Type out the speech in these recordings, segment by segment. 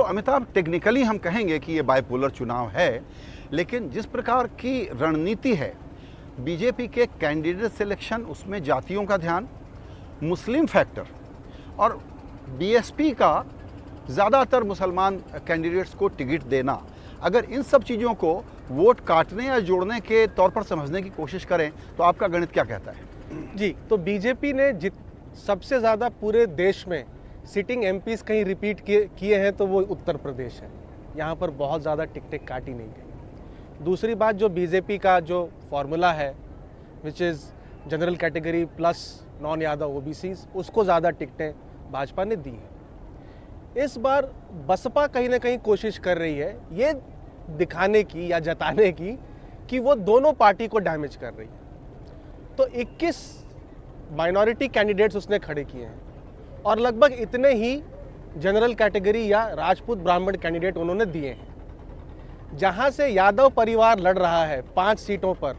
Amitabh, technically हम कहेंगे कि ये बाइपोलर चुनाव है, लेकिन जिस प्रकार की रणनीति है बीजेपी के कैंडिडेट सिलेक्शन, उसमें जातियों का ध्यान, मुस्लिम फैक्टर और बीएसपी का ज़्यादातर मुसलमान कैंडिडेट्स को टिकट देना, अगर इन सब चीज़ों को वोट काटने या जोड़ने के तौर पर समझने की कोशिश करें तो आपका गणित क्या कहता है? जी, तो बीजेपी ने सबसे ज़्यादा पूरे देश में सिटिंग एमपीज कहीं रिपीट किए हैं तो वो उत्तर प्रदेश है। यहाँ पर बहुत ज़्यादा टिकटें काटी नहीं गई। दूसरी बात, जो बीजेपी का जो फॉर्मूला है which is general category plus non Yadav OBCs, उसको ज़्यादा टिकटें भाजपा ने दी हैं। इस बार बसपा कहीं ना कहीं कोशिश कर रही है ये दिखाने की या जताने की कि वो दोनों पार्टी को डैमेज कर रही है। तो 21 माइनॉरिटी कैंडिडेट्स उसने खड़े किए हैं और लगभग इतने ही जनरल कैटेगरी या राजपूत ब्राह्मण कैंडिडेट उन्होंने दिए हैं। जहां से यादव परिवार लड़ रहा है 5 सीटों पर,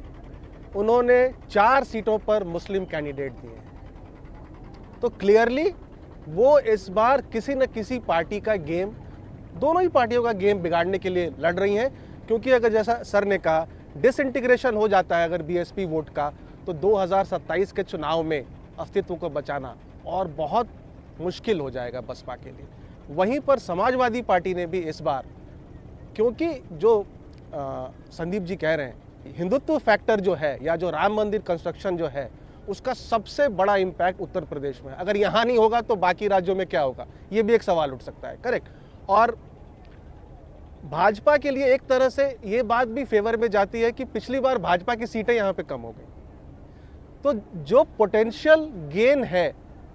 उन्होंने 4 सीटों पर मुस्लिम कैंडिडेट दिए हैं। तो क्लियरली वो इस बार किसी न किसी पार्टी का गेम, दोनों ही पार्टियों का गेम बिगाड़ने के लिए लड़ रही हैं। क्योंकि अगर जैसा सर ने कहा डिसइंटीग्रेशन हो जाता है अगर बीएसपी वोट का, तो 2027 के चुनाव में अस्तित्व को बचाना और बहुत मुश्किल हो जाएगा बसपा के लिए। वहीं पर समाजवादी पार्टी ने भी इस बार, क्योंकि जो संदीप जी कह रहे हैं हिंदुत्व फैक्टर जो है या जो राम मंदिर कंस्ट्रक्शन जो है, उसका सबसे बड़ा इम्पैक्ट उत्तर प्रदेश में है। अगर यहाँ नहीं होगा तो बाकी राज्यों में क्या होगा, ये भी एक सवाल उठ सकता है। करेक्ट। और भाजपा के लिए एक तरह से ये बात भी फेवर में जाती है कि पिछली बार भाजपा की सीटें यहाँ पे कम हो गई, तो जो पोटेंशियल गेन है,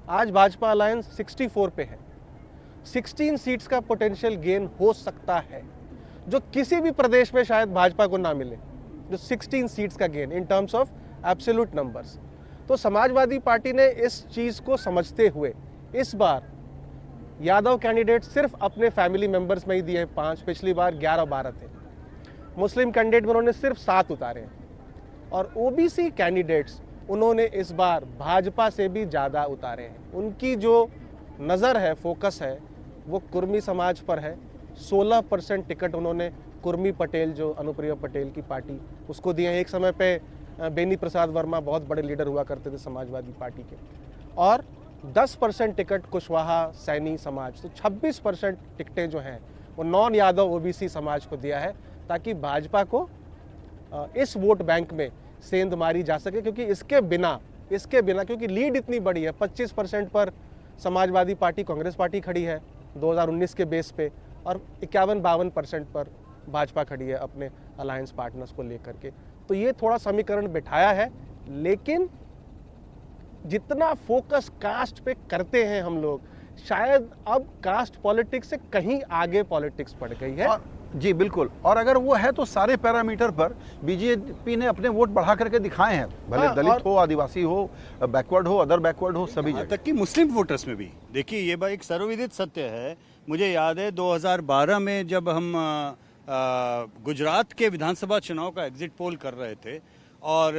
आज भाजपा अलायंस 64 पे है, 16 सीट्स का पोटेंशियल गेन हो सकता है जो किसी भी प्रदेश में शायद भाजपा को ना मिले, जो 16 सीट्स का gain in terms of absolute numbers. तो समाजवादी पार्टी ने इस चीज को समझते हुए इस बार यादव कैंडिडेट सिर्फ अपने फैमिली मेंबर्स में ही दिए हैं 5, पिछली बार 11-12 थे। मुस्लिम कैंडिडेट में उन्होंने सिर्फ 7 उतारे हैं और ओबीसी कैंडिडेट्स उन्होंने इस बार भाजपा से भी ज़्यादा उतारे हैं। उनकी जो नज़र है, फोकस है, वो कुर्मी समाज पर है। 16% टिकट उन्होंने कुर्मी पटेल, जो अनुप्रिया पटेल की पार्टी, उसको दिए हैं। एक समय पे बेनी प्रसाद वर्मा बहुत बड़े लीडर हुआ करते थे समाजवादी पार्टी के। और 10% टिकट कुशवाहा सैनी समाज, तो 26% टिकटें जो हैं वो नॉन यादव ओबीसी समाज को दिया है, ताकि भाजपा को इस वोट बैंक में सेंध मारी जा सके। क्योंकि इसके बिना क्योंकि लीड इतनी बड़ी है, 25% पर समाजवादी पार्टी कांग्रेस पार्टी खड़ी है 2019 के बेस पे, और 51-52% पर भाजपा खड़ी है अपने अलायंस पार्टनर्स को लेकर के। तो ये थोड़ा समीकरण बिठाया है, लेकिन जितना फोकस कास्ट पे करते हैं हम लोग, शायद अब कास्ट पॉलिटिक्स से कहीं आगे पॉलिटिक्स बढ़ गई है। जी बिल्कुल, और अगर वो है तो सारे पैरामीटर पर बीजेपी ने अपने वोट बढ़ा करके दिखाए हैं, भले दलित हो, आदिवासी हो, बैकवर्ड हो, अदर बैकवर्ड हो, सभी जगह तक कि मुस्लिम वोटर्स में भी। देखिए, ये बात एक सर्वविदित सत्य है। मुझे याद है 2012 में जब हम गुजरात के विधानसभा चुनाव का एग्जिट पोल कर रहे थे, और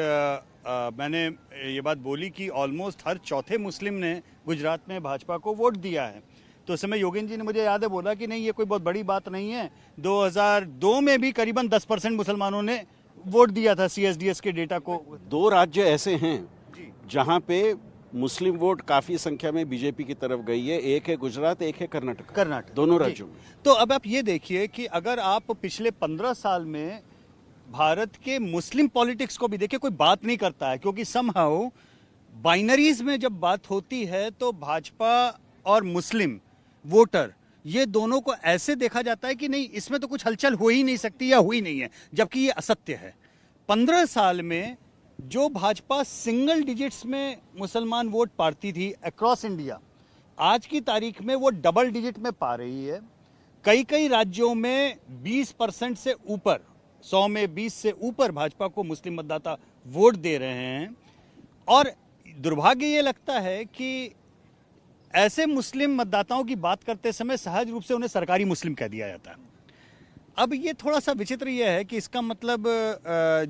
मैंने ये बात बोली कि ऑलमोस्ट हर चौथे मुस्लिम ने गुजरात में भाजपा को वोट दिया है। तो उस समय योगेंद्र जी ने मुझे याद है बोला कि नहीं, ये कोई बहुत बड़ी बात नहीं है। 2002 में भी करीबन 10% मुसलमानों ने वोट दिया था सीएसडीएस के डेटा को। 2 राज्य ऐसे हैं जहां पे मुस्लिम वोट काफी संख्या में बीजेपी की तरफ गई है। एक है गुजरात, एक है कर्नाटक, दोनों राज्यों में। तो अब आप ये देखिए कि अगर आप पिछले 15 साल में भारत के मुस्लिम पॉलिटिक्स को भी देखिए, कोई बात नहीं करता है, क्योंकि समहाउ बाइनरीज में जब बात होती है तो भाजपा और मुस्लिम वोटर, ये दोनों को ऐसे देखा जाता है कि नहीं, इसमें तो कुछ हलचल हो ही नहीं सकती या हुई नहीं है, जबकि ये असत्य है। 15 साल में जो भाजपा सिंगल डिजिट्स में मुसलमान वोट पाती थी अक्रॉस इंडिया, आज की तारीख में वो डबल डिजिट में पा रही है। कई राज्यों में 20% से ऊपर, 100 में 20 से ऊपर भाजपा को मुस्लिम मतदाता वोट दे रहे हैं। और दुर्भाग्य ये लगता है कि ऐसे मुस्लिम मतदाताओं की बात करते समय सहज रूप से उन्हें सरकारी मुस्लिम कह दिया जाता है। अब ये थोड़ा सा विचित्र ये है कि इसका मतलब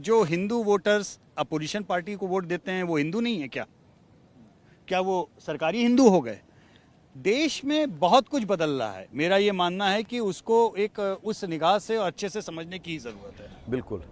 जो हिंदू वोटर्स अपोजिशन पार्टी को वोट देते हैं वो हिंदू नहीं है क्या? क्या वो सरकारी हिंदू हो गए? देश में बहुत कुछ बदल रहा है। मेरा ये मानना है कि उसको एक उस निगाह से और अच्छे से समझने की जरूरत है। बिल्कुल।